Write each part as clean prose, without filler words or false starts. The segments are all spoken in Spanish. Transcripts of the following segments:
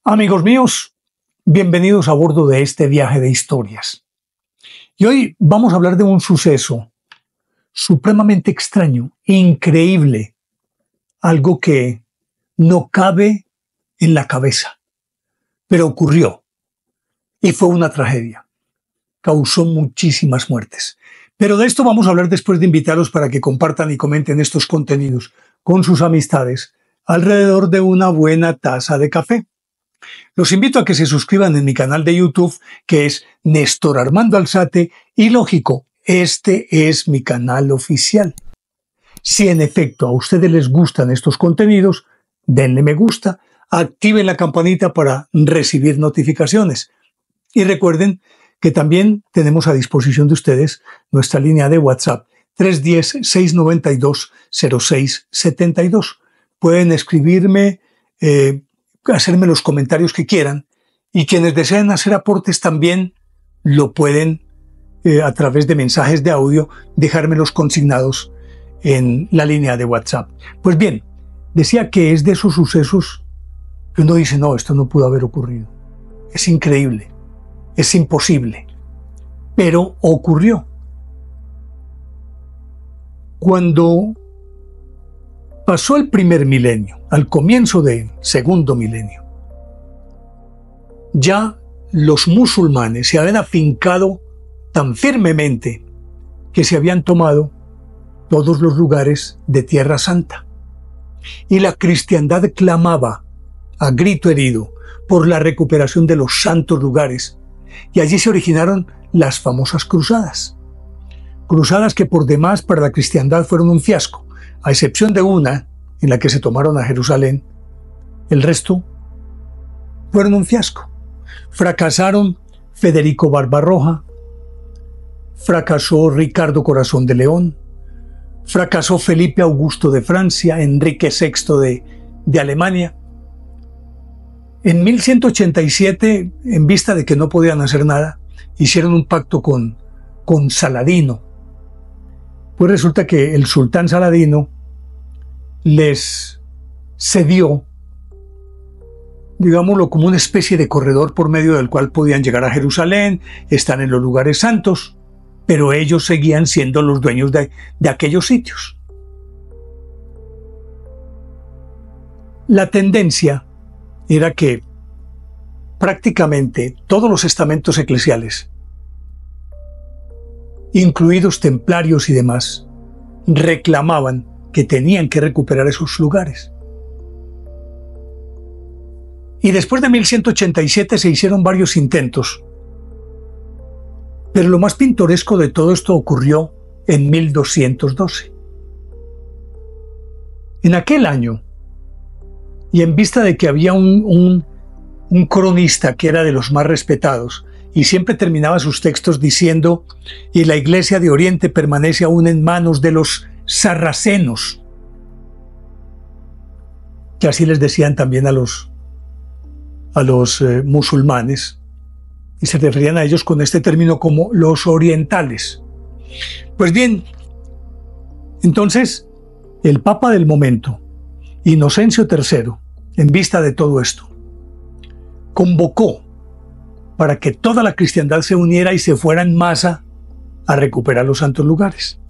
Amigos míos, bienvenidos a bordo de este viaje de historias. Y hoy vamos a hablar de un suceso supremamente extraño, increíble, algo que no cabe en la cabeza, pero ocurrió y fue una tragedia. Causó muchísimas muertes. Pero de esto vamos a hablar después de invitarlos para que compartan y comenten estos contenidos con sus amistades alrededor de una buena taza de café. Los invito a que se suscriban en mi canal de YouTube, que es Néstor Armando Alzate, y lógico, este es mi canal oficial. Si en efecto a ustedes les gustan estos contenidos, denle me gusta, activen la campanita para recibir notificaciones. Y recuerden que también tenemos a disposición de ustedes nuestra línea de WhatsApp 310-692-0672. Pueden escribirme, hacerme los comentarios que quieran, y quienes deseen hacer aportes también lo pueden a través de mensajes de audio dejármelos consignados en la línea de WhatsApp. Pues bien, decía que es de esos sucesos que uno dice, no, esto no pudo haber ocurrido. Es increíble, es imposible, pero ocurrió. Cuando pasó el primer milenio, al comienzo del segundo milenio, ya los musulmanes se habían afincado tan firmemente que se habían tomado todos los lugares de Tierra Santa. Y la cristiandad clamaba a grito herido por la recuperación de los santos lugares. Y allí se originaron las famosas cruzadas. Cruzadas que por demás para la cristiandad fueron un fiasco. A excepción de una, en la que se tomaron a Jerusalén, el resto fueron un fiasco. Fracasaron Federico Barbarroja, fracasó Ricardo Corazón de León, fracasó Felipe Augusto de Francia, Enrique VI de Alemania. En 1187, en vista de que no podían hacer nada, hicieron un pacto con Saladino. Pues resulta que el sultán Saladino les cedió, digámoslo, como una especie de corredor por medio del cual podían llegar a Jerusalén, estar en los lugares santos, pero ellos seguían siendo los dueños de aquellos sitios. La tendencia era que prácticamente todos los estamentos eclesiales, incluidos templarios y demás, reclamaban que tenían que recuperar esos lugares. Y después de 1187 se hicieron varios intentos. Pero lo más pintoresco de todo esto ocurrió en 1212. En aquel año, y en vista de que había un cronista que era de los más respetados, y siempre terminaba sus textos diciendo: y la Iglesia de Oriente permanece aún en manos de los sarracenos, que así les decían también a los musulmanes, y se referían a ellos con este término como los orientales. Pues bien, entonces el Papa del momento, Inocencio III, en vista de todo esto, convocó para que toda la cristiandad se uniera y se fuera en masa a recuperar los santos lugares.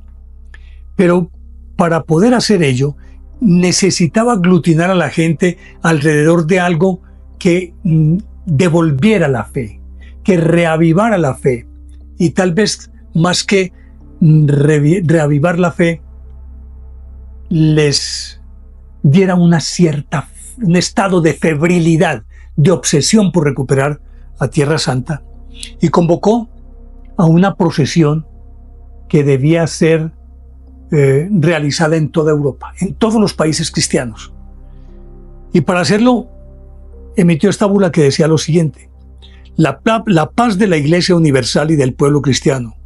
Pero para poder hacer ello, necesitaba aglutinar a la gente alrededor de algo que devolviera la fe, que reavivara la fe, y tal vez más que reavivar la fe, les diera un estado de febrilidad, de obsesión por recuperar a Tierra Santa, y convocó a una procesión que debía ser realizada en toda Europa, en todos los países cristianos. Y para hacerlo, emitió esta bula que decía lo siguiente: la paz de la Iglesia Universal y del pueblo cristiano,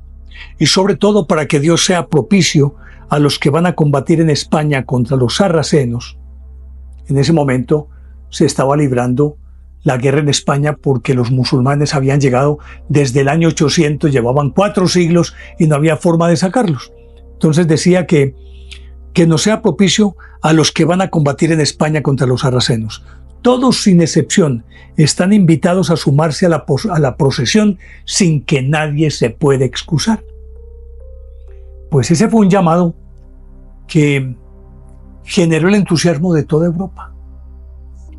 y sobre todo para que Dios sea propicio a los que van a combatir en España contra los sarracenos. En ese momento se estaba librando la guerra en España porque los musulmanes habían llegado desde el año 800, llevaban 4 siglos y no había forma de sacarlos. Entonces decía que nos sea propicio a los que van a combatir en España contra los sarracenos. todos sin excepción están invitados a sumarse a la procesión sin que nadie se pueda excusar. Pues ese fue un llamado que generó el entusiasmo de toda Europa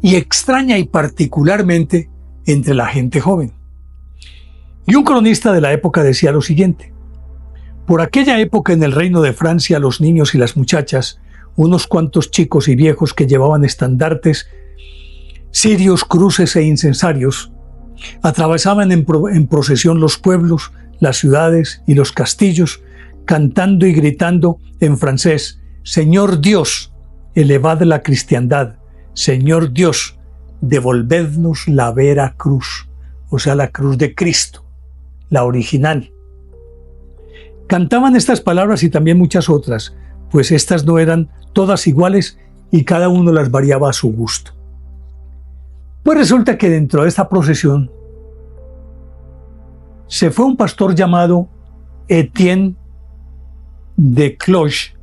y extraña y particularmente entre la gente joven. Y un cronista de la época decía lo siguiente: por aquella época en el reino de Francia los niños y las muchachas, unos cuantos chicos y viejos que llevaban estandartes, cirios, cruces e incensarios, atravesaban en procesión los pueblos, las ciudades y los castillos, cantando y gritando en francés: Señor Dios, elevad la cristiandad. Señor Dios, devolvednos la vera cruz, o sea, la cruz de Cristo, la original. Cantaban estas palabras y también muchas otras, pues estas no eran todas iguales y cada uno las variaba a su gusto. Pues resulta que dentro de esta procesión se fue un pastor llamado Etienne de Cloche,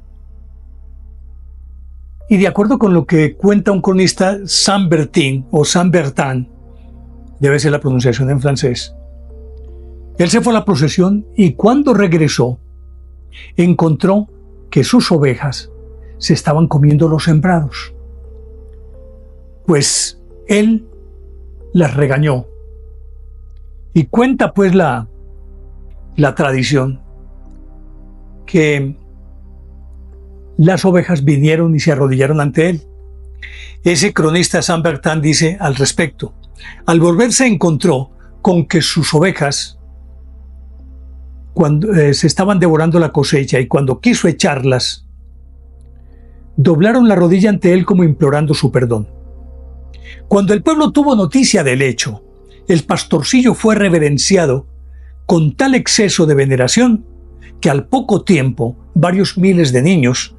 y de acuerdo con lo que cuenta un cronista, Saint-Bertin o Saint-Bertin, debe ser la pronunciación en francés, él se fue a la procesión y cuando regresó encontró que sus ovejas se estaban comiendo los sembrados. Pues él las regañó. Y cuenta pues la tradición que las ovejas vinieron y se arrodillaron ante él. Ese cronista Saint-Bertin dice al respecto: al volver se encontró con que sus ovejas cuando se estaban devorando la cosecha, y cuando quiso echarlas, doblaron la rodilla ante él como implorando su perdón. Cuando el pueblo tuvo noticia del hecho, el pastorcillo fue reverenciado con tal exceso de veneración que al poco tiempo varios miles de niños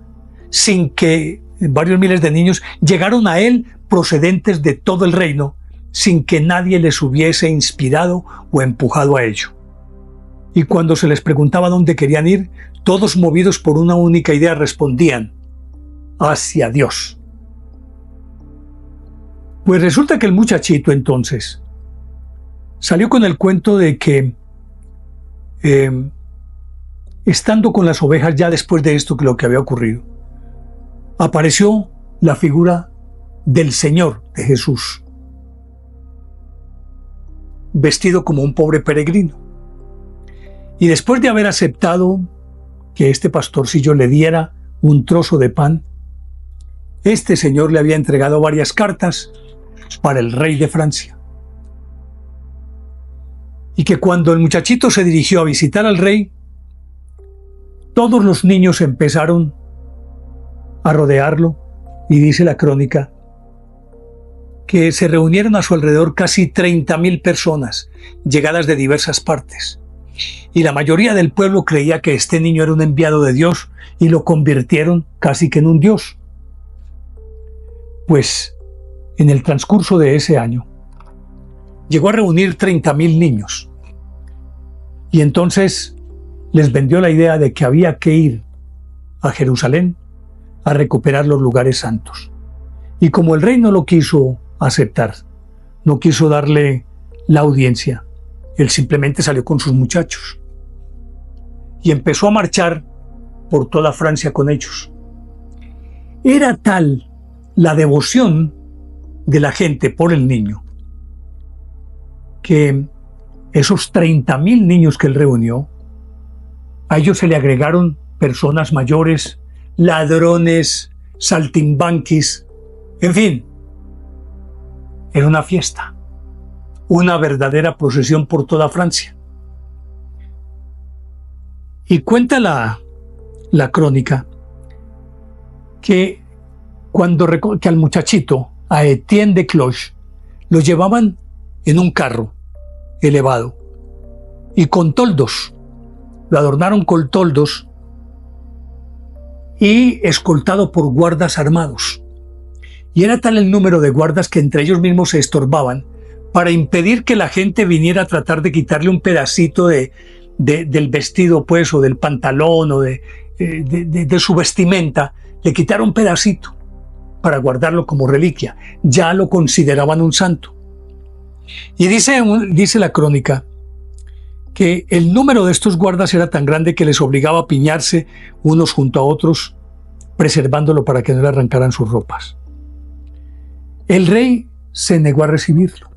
llegaron a él procedentes de todo el reino, sin que nadie les hubiese inspirado o empujado a ello. Y cuando se les preguntaba dónde querían ir, todos movidos por una única idea respondían: hacia Dios. Pues resulta que el muchachito entonces salió con el cuento de que estando con las ovejas ya después de esto, que lo que había ocurrido, apareció la figura del Señor, de Jesús, vestido como un pobre peregrino. Y después de haber aceptado que este pastorcillo le diera un trozo de pan, este señor le había entregado varias cartas para el rey de Francia. Y que cuando el muchachito se dirigió a visitar al rey, todos los niños empezaron a rodearlo, y dice la crónica que se reunieron a su alrededor casi 30.000 personas, llegadas de diversas partes. Y la mayoría del pueblo creía que este niño era un enviado de Dios y lo convirtieron casi que en un dios. Pues en el transcurso de ese año llegó a reunir 30.000 niños y entonces les vendió la idea de que había que ir a Jerusalén a recuperar los lugares santos. Y como el rey no lo quiso aceptar, no quiso darle la audiencia, él simplemente salió con sus muchachos y empezó a marchar por toda Francia con ellos. Era tal la devoción de la gente por el niño que esos 30.000 niños que él reunió, a ellos se le agregaron personas mayores, ladrones, saltimbanquis, en fin, era una fiesta, una verdadera procesión por toda Francia. Y cuenta la crónica que que al muchachito, a Etienne de Cloche, lo llevaban en un carro elevado y con toldos, lo adornaron con toldos y escoltado por guardas armados. Y era tal el número de guardas que entre ellos mismos se estorbaban para impedir que la gente viniera a tratar de quitarle un pedacito del vestido, pues, o del pantalón, o de su vestimenta. Le quitaron un pedacito. para guardarlo como reliquia. Ya lo consideraban un santo. Y dice la crónica que el número de estos guardas era tan grande que les obligaba a piñarse unos junto a otros, preservándolo para que no le arrancaran sus ropas. El rey se negó a recibirlo,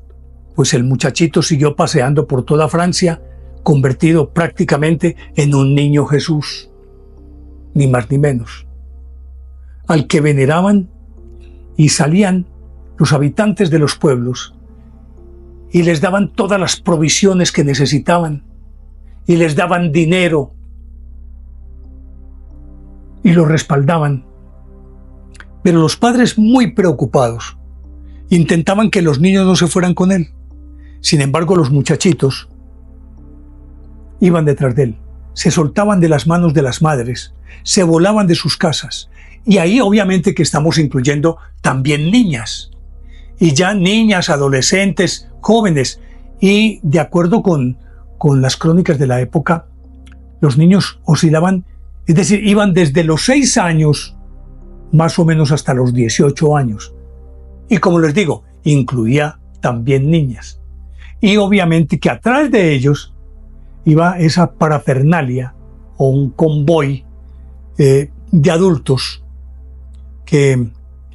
pues el muchachito siguió paseando por toda Francia, convertido prácticamente en un niño Jesús, ni más ni menos, al que veneraban, y salían los habitantes de los pueblos y les daban todas las provisiones que necesitaban, y les daban dinero, y los respaldaban. Pero los padres, muy preocupados, intentaban que los niños no se fueran con él. Sin embargo, los muchachitos iban detrás de él, se soltaban de las manos de las madres, se volaban de sus casas. Y ahí obviamente que estamos incluyendo también niñas. Y ya niñas, adolescentes, jóvenes. Y de acuerdo con las crónicas de la época, los niños oscilaban, es decir, iban desde los 6 años más o menos hasta los 18 años. Y como les digo, incluía también niñas. Y obviamente que atrás de ellos iba esa parafernalia o un convoy de adultos que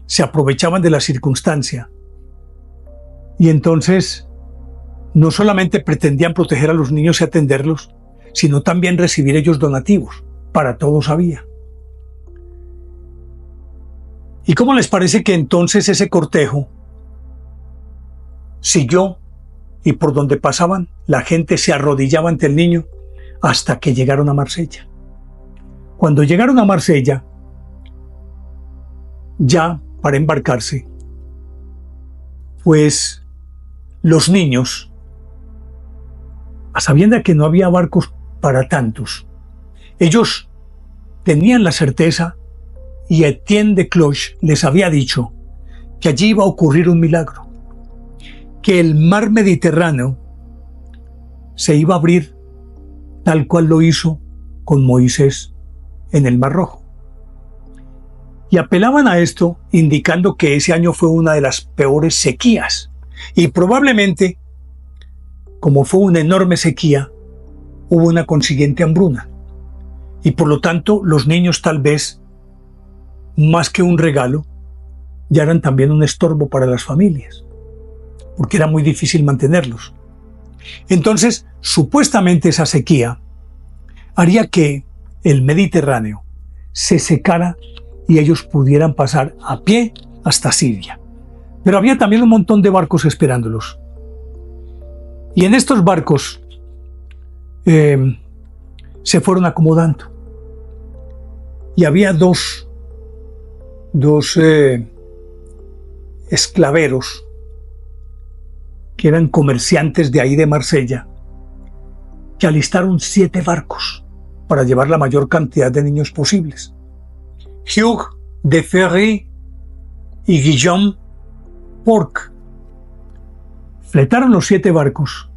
se aprovechaban de la circunstancia. Y entonces no solamente pretendían proteger a los niños y atenderlos, sino también recibir ellos donativos. Para todos había. ¿Y cómo les parece que entonces ese cortejo siguió, y por donde pasaban la gente se arrodillaba ante el niño hasta que llegaron a Marsella? Cuando llegaron a Marsella, ya para embarcarse, pues los niños, a sabiendas que no había barcos para tantos, ellos tenían la certeza, y Etienne de Cloche les había dicho que allí iba a ocurrir un milagro, que el mar Mediterráneo se iba a abrir tal cual lo hizo con Moisés en el Mar Rojo. Y apelaban a esto, indicando que ese año fue una de las peores sequías. Y probablemente, como fue una enorme sequía, hubo una consiguiente hambruna. Y por lo tanto, los niños tal vez, más que un regalo, ya eran también un estorbo para las familias, porque era muy difícil mantenerlos. Entonces, supuestamente esa sequía haría que el Mediterráneo se secara y ellos pudieran pasar a pie hasta Siria. Pero había también un montón de barcos esperándolos. Y en estos barcos se fueron acomodando. Y había dos esclaveros que eran comerciantes de ahí de Marsella, que alistaron 7 barcos para llevar la mayor cantidad de niños posibles. Hugh de Ferry y Guillaume Porc fletaron los 7 barcos,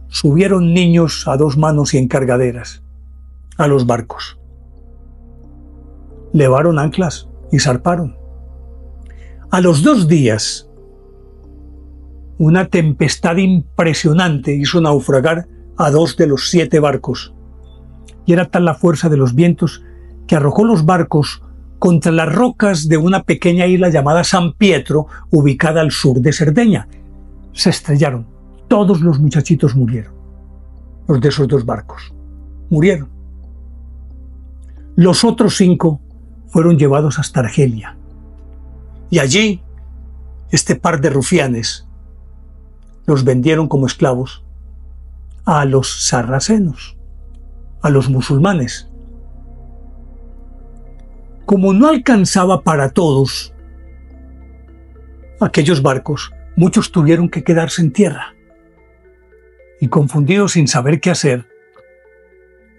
subieron niños a 2 manos y en cargaderas a los barcos, levaron anclas y zarparon. A los 2 días, una tempestad impresionante hizo naufragar a 2 de los 7 barcos, y era tal la fuerza de los vientos que arrojó los barcos contra las rocas de una pequeña isla llamada San Pietro, ubicada al sur de Cerdeña. Se estrellaron. Todos los muchachitos murieron. Los de esos 2 barcos murieron. Los otros 5 fueron llevados hasta Argelia. Y allí, este par de rufianes los vendieron como esclavos a los sarracenos, a los musulmanes. Como no alcanzaba para todos aquellos barcos, muchos tuvieron que quedarse en tierra. Y confundidos sin saber qué hacer,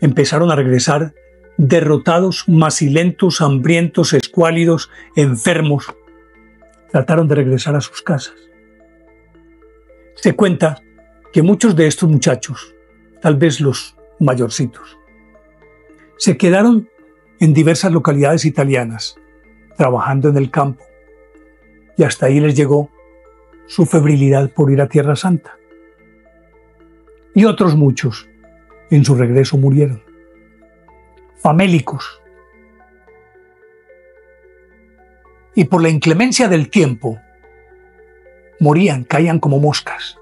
empezaron a regresar derrotados, macilentos, hambrientos, escuálidos, enfermos. Trataron de regresar a sus casas. Se cuenta que muchos de estos muchachos, tal vez los mayorcitos, se quedaron en diversas localidades italianas, trabajando en el campo, y hasta ahí les llegó su febrilidad por ir a Tierra Santa. Y otros muchos en su regreso murieron, famélicos. Y por la inclemencia del tiempo, morían, caían como moscas.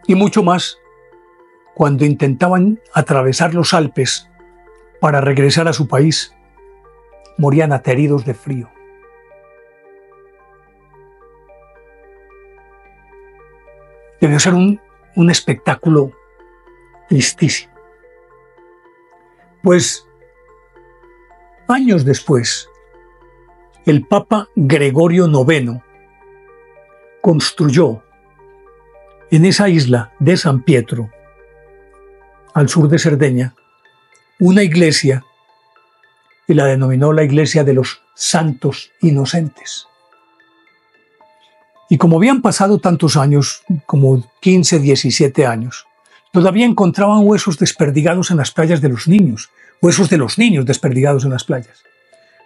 Y mucho más cuando intentaban atravesar los Alpes para regresar a su país, morían ateridos de frío. Debió ser un espectáculo tristísimo. Pues años después, el Papa Gregorio IX construyó en esa isla de San Pietro, al sur de Cerdeña, una iglesia y la denominó la Iglesia de los Santos Inocentes. Y como habían pasado tantos años, como 15, 17 años, todavía encontraban huesos desperdigados en las playas de los niños, huesos de los niños desperdigados en las playas.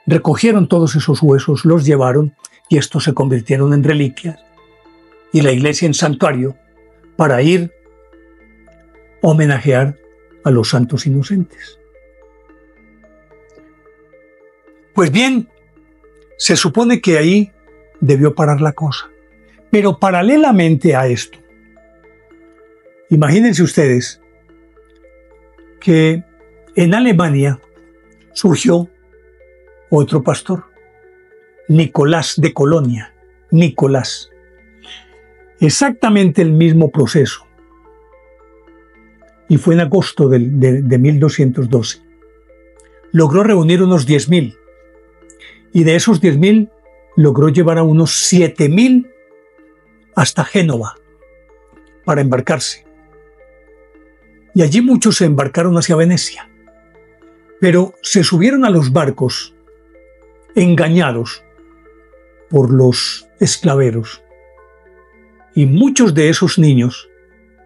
Recogieron todos esos huesos, los llevaron y estos se convirtieron en reliquias y la iglesia en santuario para ir a homenajear a los santos inocentes. Pues bien, se supone que ahí debió parar la cosa. Pero paralelamente a esto, imagínense ustedes que en Alemania surgió otro pastor, Nicolás de Colonia. Nicolás. Exactamente el mismo proceso. Y fue en agosto de 1212. Logró reunir unos 10.000. Y de esos 10.000 logró llevar a unos 7.000 hasta Génova para embarcarse. Y allí muchos se embarcaron hacia Venecia. Pero se subieron a los barcos engañados por los esclaveros. Y muchos de esos niños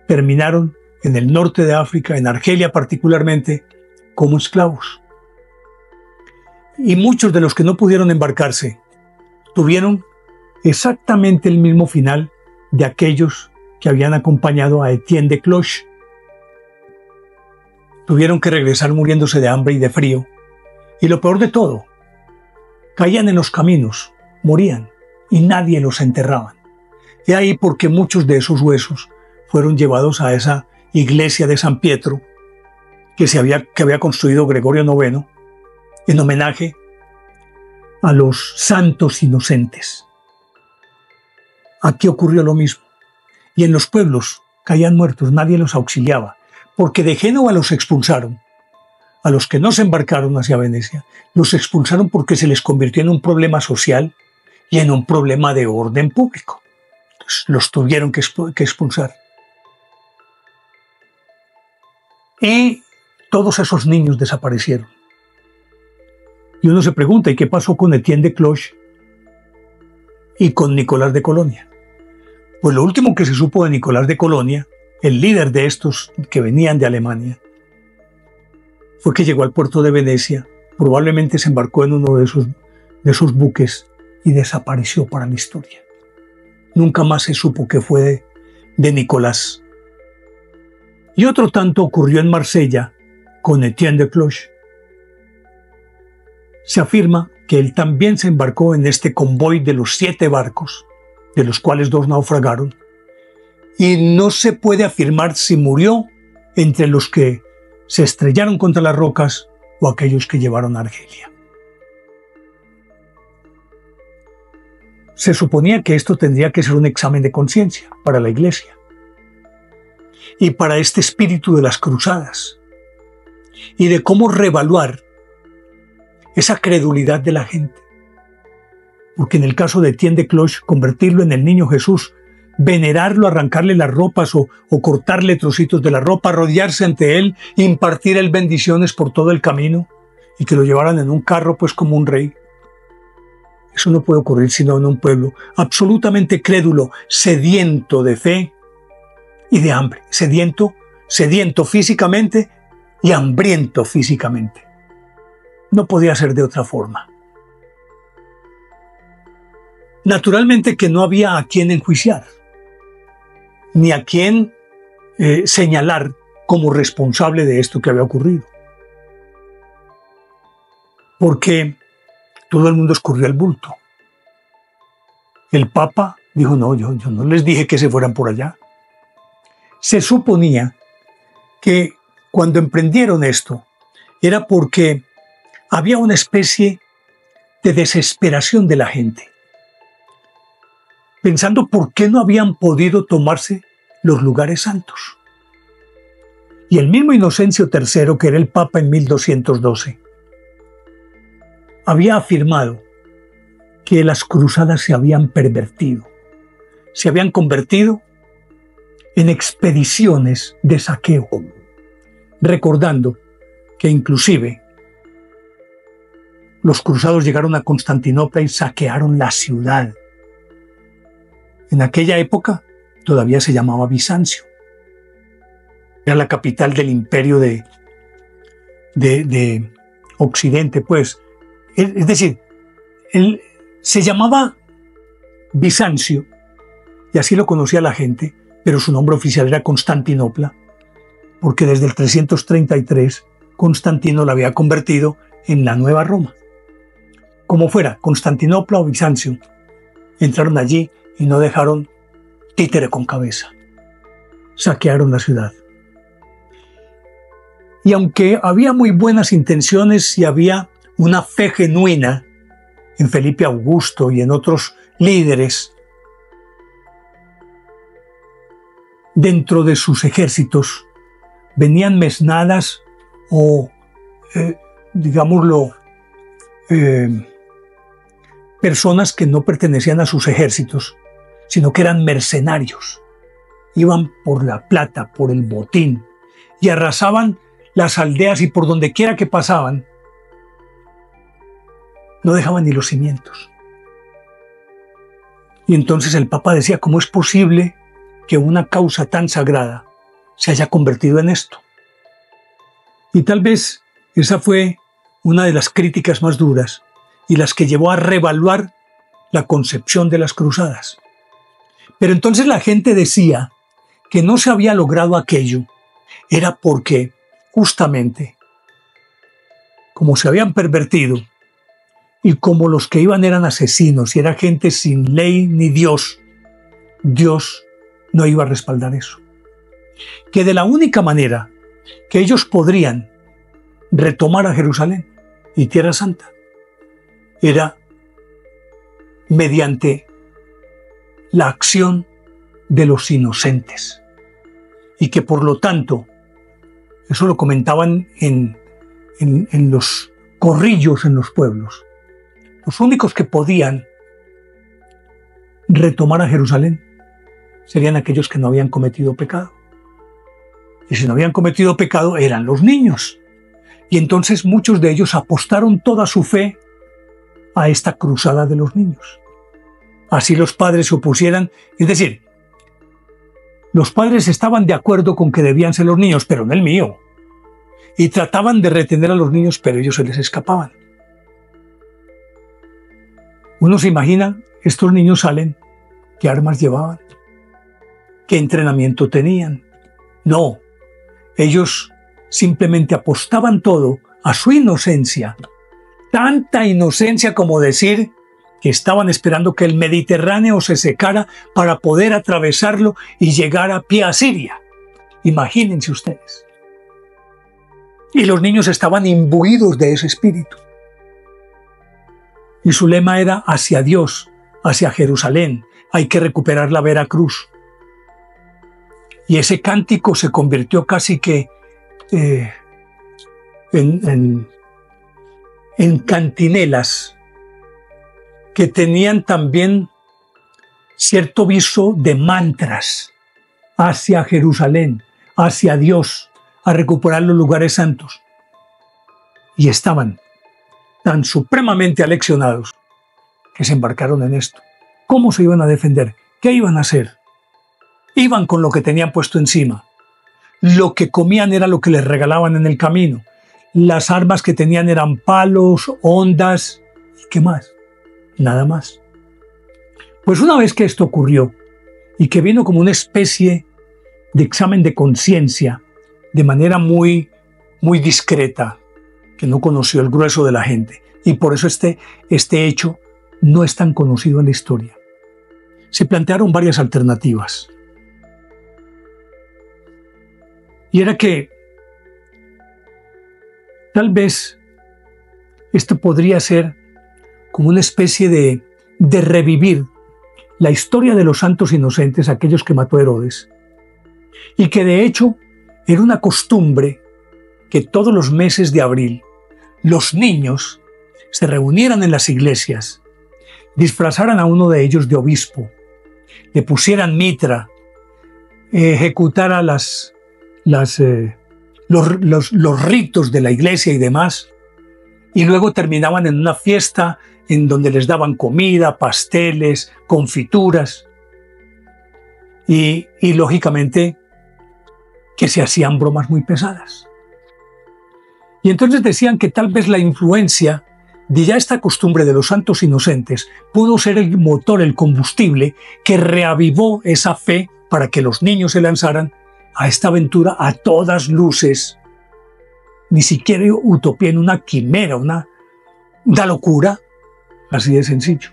terminaron en el norte de África, en Argelia particularmente, como esclavos. Y muchos de los que no pudieron embarcarse tuvieron exactamente el mismo final de aquellos que habían acompañado a Etienne de Cloche. Tuvieron que regresar muriéndose de hambre y de frío. Y lo peor de todo, caían en los caminos, morían y nadie los enterraba. Y ahí porque muchos de esos huesos fueron llevados a esa iglesia de San Pietro que había construido Gregorio IX en homenaje a los santos inocentes. Aquí ocurrió lo mismo. Y en los pueblos caían muertos, nadie los auxiliaba, porque de Génova los expulsaron. A los que no se embarcaron hacia Venecia, los expulsaron porque se les convirtió en un problema social y en un problema de orden público. Entonces, los tuvieron que expulsar. Y todos esos niños desaparecieron. Y uno se pregunta, ¿y qué pasó con Etienne de Cloche y con Nicolás de Colonia? Pues lo último que se supo de Nicolás de Colonia, el líder de estos que venían de Alemania, fue que llegó al puerto de Venecia, probablemente se embarcó en uno de esos buques y desapareció para la historia. Nunca más se supo qué fue de Nicolás. Y otro tanto ocurrió en Marsella con Etienne de Cloche. Se afirma que él también se embarcó en este convoy de los 7 barcos, de los cuales 2 naufragaron, y no se puede afirmar si murió entre los que se estrellaron contra las rocas o aquellos que llevaron a Argelia. Se suponía que esto tendría que ser un examen de conciencia para la Iglesia y para este espíritu de las cruzadas y de cómo reevaluar esa credulidad de la gente. Porque en el caso de Etienne de Cloche, convertirlo en el niño Jesús, venerarlo, arrancarle las ropas o cortarle trocitos de la ropa, arrodillarse ante él, impartir él bendiciones por todo el camino y que lo llevaran en un carro pues como un rey. Eso no puede ocurrir sino en un pueblo absolutamente crédulo, sediento de fe y de hambre, sediento físicamente y hambriento físicamente. No podía ser de otra forma. Naturalmente que no había a quien enjuiciar, ni a quien señalar como responsable de esto que había ocurrido. Porque todo el mundo escurrió el bulto. El Papa dijo, no, yo no les dije que se fueran por allá. Se suponía que cuando emprendieron esto era porque había una especie de desesperación de la gente, pensando por qué no habían podido tomarse los lugares santos. Y el mismo Inocencio III, que era el Papa en 1212, había afirmado que las cruzadas se habían pervertido, se habían convertido en expediciones de saqueo, recordando que inclusive los cruzados llegaron a Constantinopla y saquearon la ciudad. En aquella época todavía se llamaba Bizancio. Era la capital del imperio de Occidente, pues. Es decir, se llamaba Bizancio, y así lo conocía la gente, pero su nombre oficial era Constantinopla, porque desde el 333 Constantino la había convertido en la Nueva Roma. Como fuera, Constantinopla o Bizancio, entraron allí y no dejaron títere con cabeza. Saquearon la ciudad. Y aunque había muy buenas intenciones y había una fe genuina en Felipe Augusto y en otros líderes, dentro de sus ejércitos venían mesnadas o, personas que no pertenecían a sus ejércitos, sino que eran mercenarios. Iban por la plata, por el botín, y arrasaban las aldeas, y por donde quiera que pasaban, no dejaban ni los cimientos. Y entonces el Papa decía, ¿cómo es posible que una causa tan sagrada se haya convertido en esto? Y tal vez esa fue una de las críticas más duras y las que llevó a reevaluar la concepción de las cruzadas. Pero entonces la gente decía que no se había logrado aquello, era porque justamente, como se habían pervertido y como los que iban eran asesinos y era gente sin ley ni Dios, Dios no iba a respaldar eso. Que de la única manera que ellos podrían retomar a Jerusalén y Tierra Santa era mediante la acción de los inocentes. Y que por lo tanto, eso lo comentaban en los corrillos en los pueblos, los únicos que podían retomar a Jerusalén serían aquellos que no habían cometido pecado. Y si no habían cometido pecado, eran los niños. Y entonces muchos de ellos apostaron toda su fe a esta cruzada de los niños. Así los padres se opusieran, es decir, los padres estaban de acuerdo con que debían ser los niños, pero no el mío. Y trataban de retener a los niños, pero ellos se les escapaban. Uno se imagina, estos niños salen, ¿qué armas llevaban? ¿Qué entrenamiento tenían? No, ellos simplemente apostaban todo a su inocencia. Tanta inocencia como decir que estaban esperando que el Mediterráneo se secara para poder atravesarlo y llegar a pie a Siria. Imagínense ustedes. Y los niños estaban imbuidos de ese espíritu. Y su lema era hacia Dios, hacia Jerusalén. Hay que recuperar la Veracruz. Y ese cántico se convirtió casi que en cantinelas que tenían también cierto viso de mantras hacia Jerusalén, hacia Dios, a recuperar los lugares santos. Y estaban tan supremamente aleccionados que se embarcaron en esto. ¿Cómo se iban a defender? ¿Qué iban a hacer? Iban con lo que tenían puesto encima. Lo que comían era lo que les regalaban en el camino. Las armas que tenían eran palos, hondas, ¿y qué más? Nada más. Pues una vez que esto ocurrió y que vino como una especie de examen de conciencia de manera muy discreta, que no conoció el grueso de la gente, y por eso este hecho no es tan conocido en la historia. Se plantearon varias alternativas. Y era que tal vez esto podría ser como una especie de revivir la historia de los santos inocentes, aquellos que mató Herodes, y que de hecho era una costumbre que todos los meses de abril los niños se reunieran en las iglesias, disfrazaran a uno de ellos de obispo, le pusieran mitra, ejecutara los ritos de la iglesia y demás, y luego terminaban en una fiesta en donde les daban comida, pasteles, confituras, y lógicamente que se hacían bromas muy pesadas. Y entonces decían que tal vez la influencia de ya esta costumbre de los santos inocentes pudo ser el motor, el combustible que reavivó esa fe para que los niños se lanzaran a esta aventura a todas luces. Ni siquiera utopía, en una quimera, una locura, así de sencillo.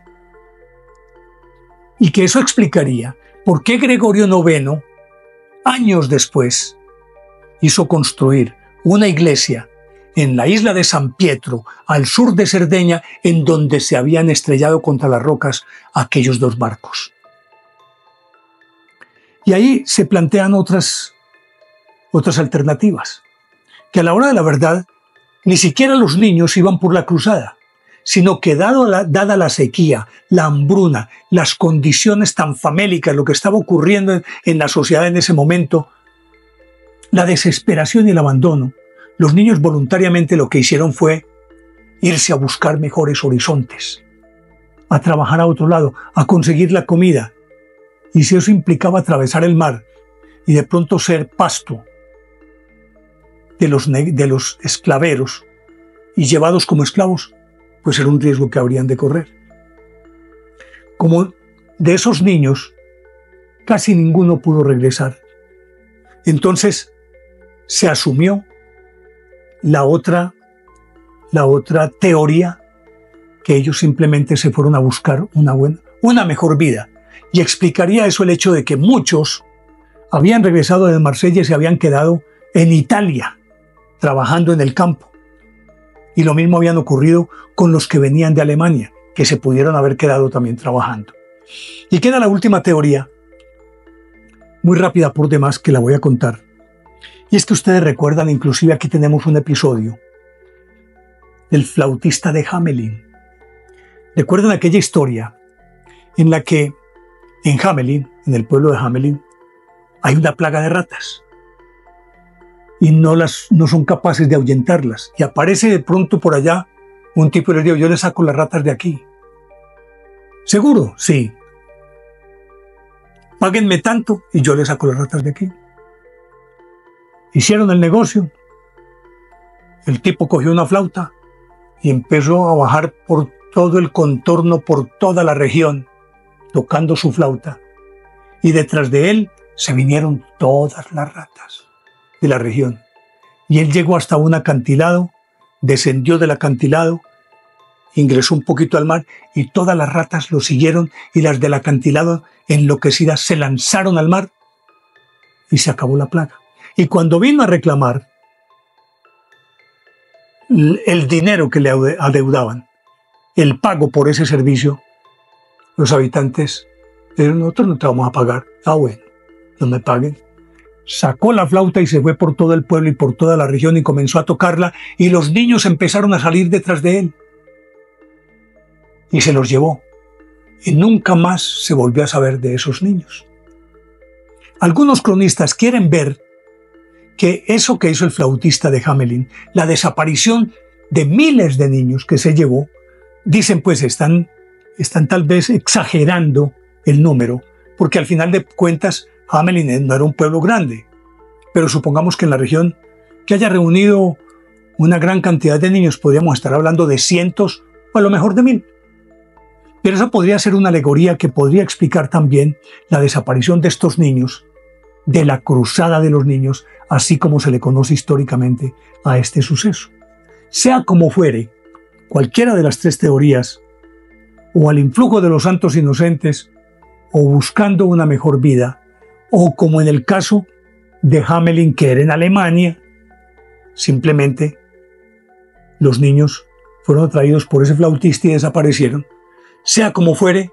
Y que eso explicaría por qué Gregorio IX, años después, hizo construir una iglesia en la isla de San Pietro, al sur de Cerdeña, en donde se habían estrellado contra las rocas aquellos dos barcos. Y ahí se plantean otras alternativas, que a la hora de la verdad ni siquiera los niños iban por la cruzada, sino que dada la sequía, la hambruna, las condiciones tan famélicas, lo que estaba ocurriendo en la sociedad en ese momento, la desesperación y el abandono, los niños voluntariamente lo que hicieron fue irse a buscar mejores horizontes, a trabajar a otro lado, a conseguir la comida. Y si eso implicaba atravesar el mar y de pronto ser pasto de los esclaveros y llevados como esclavos, pues era un riesgo que habrían de correr. Como de esos niños, casi ninguno pudo regresar. Entonces se asumió la otra teoría, que ellos simplemente se fueron a buscar una mejor vida. Y explicaría eso el hecho de que muchos habían regresado de Marsella y se habían quedado en Italia, trabajando en el campo. Y lo mismo habían ocurrido con los que venían de Alemania, que se pudieron haber quedado también trabajando. Y queda la última teoría, muy rápida por demás, que la voy a contar. Y es que ustedes recuerdan, inclusive aquí tenemos un episodio del flautista de Hamelin. ¿Recuerdan aquella historia en la que en Hamelin, en el pueblo de Hamelin, hay una plaga de ratas? Y no son capaces de ahuyentarlas. Y aparece de pronto por allá un tipo y les digo: yo les saco las ratas de aquí. ¿Seguro? Sí. Páguenme tanto y yo les saco las ratas de aquí. Hicieron el negocio. El tipo cogió una flauta y empezó a bajar por todo el contorno, por toda la región, tocando su flauta. Y detrás de él se vinieron todas las ratas de la región. Y él llegó hasta un acantilado, descendió del acantilado, ingresó un poquito al mar y todas las ratas lo siguieron, y las del acantilado, enloquecidas, se lanzaron al mar y se acabó la plaga. Y cuando vino a reclamar el dinero que le adeudaban, el pago por ese servicio, los habitantes dijeron: nosotros no te vamos a pagar. Ah, bueno, no me paguen. Sacó la flauta y se fue por todo el pueblo y por toda la región y comenzó a tocarla, y los niños empezaron a salir detrás de él. Y se los llevó. Y nunca más se volvió a saber de esos niños. Algunos cronistas quieren ver que eso que hizo el flautista de Hamelin, la desaparición de miles de niños que se llevó, dicen pues están tal vez exagerando el número, porque al final de cuentas Hamelin no era un pueblo grande, pero supongamos que en la región que haya reunido una gran cantidad de niños, podríamos estar hablando de cientos o a lo mejor de 1000. Pero eso podría ser una alegoría que podría explicar también la desaparición de estos niños, de la cruzada de los niños, así como se le conoce históricamente a este suceso. Sea como fuere, cualquiera de las tres teorías, o al influjo de los santos inocentes, o buscando una mejor vida, o como en el caso de Hamelin, que era en Alemania, simplemente los niños fueron atraídos por ese flautista y desaparecieron. Sea como fuere,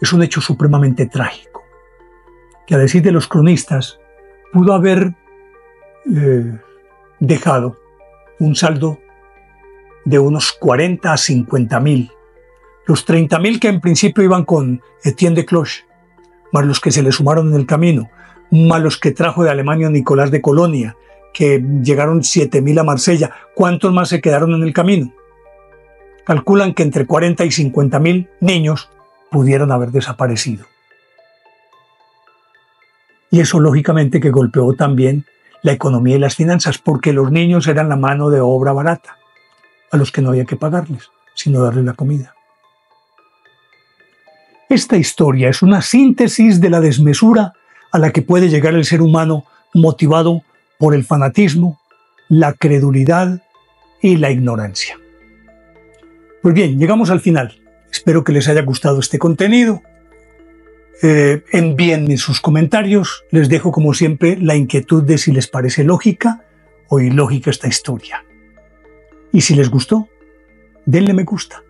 es un hecho supremamente trágico, que a decir de los cronistas, pudo haber dejado un saldo de unos 40 a 50.000. Los 30.000 que en principio iban con Etienne de Cloche, más los que se le sumaron en el camino, más los que trajo de Alemania Nicolás de Colonia, que llegaron 7.000 a Marsella. ¿Cuántos más se quedaron en el camino? Calculan que entre 40 y 50.000 niños pudieron haber desaparecido. Y eso lógicamente que golpeó también la economía y las finanzas, porque los niños eran la mano de obra barata, a los que no había que pagarles, sino darles la comida. Esta historia es una síntesis de la desmesura a la que puede llegar el ser humano motivado por el fanatismo, la credulidad y la ignorancia. Pues bien, llegamos al final. Espero que les haya gustado este contenido. Envíenme sus comentarios. Les dejo, como siempre, la inquietud de si les parece lógica o ilógica esta historia. Y si les gustó, denle me gusta.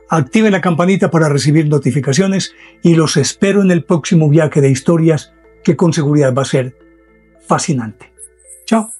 Active la campanita para recibir notificaciones y los espero en el próximo viaje de historias que con seguridad va a ser fascinante. Chao.